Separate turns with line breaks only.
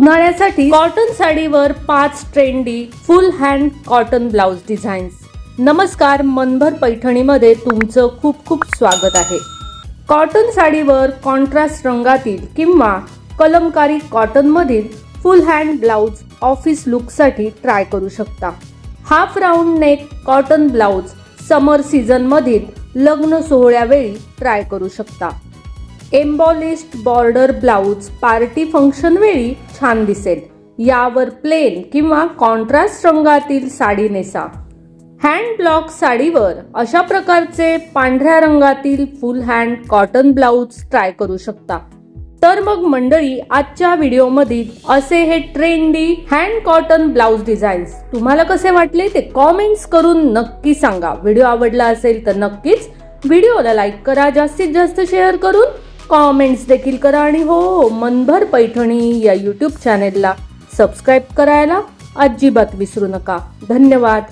उन्हाळ्यासाठी cotton साडीवर 5 trendy फुल hand cotton blouse designs. नमस्कार, मनभर पैठणीमध्ये तुमचं खूप खूप स्वागत आहे। कॉटन साडीवर कॉन्ट्रास्ट रंगातील किंवा कलमकारी कॉटन मधील full hand blouse office look साठी ट्राय करू शकता। Half round neck cotton blouse summer season मधील लग्न सोहळ्यावेळी ट्राय करू शकता। Embellished border blouse party function वेळी छान दिसेल। यावर प्लेन किंवा कॉन्ट्रास्ट रंगातील साडी नेसा। हँड ब्लॉक साडीवर अशा प्रकारचे पांढऱ्या रंगातील फुल हँड कॉटन ब्लाउज ट्राय करू शकता। तर मग मंडळी, आजच्या व्हिडिओमध्ये असे हे trendy hand cotton blouse designs तुम्हाला कसे वाटले ते कमेंट्स करून नक्की सांगा। व्हिडिओ आवडला असेल तर नक्कीच व्हिडिओला लाईक करा, जास्तीत जास्त शेअर करून कमेंट्स देखील करा आणि हो, मनभर पैठणी या YouTube चॅनेलला सबस्क्राइब करायला अजिबात विसरू नका। धन्यवाद।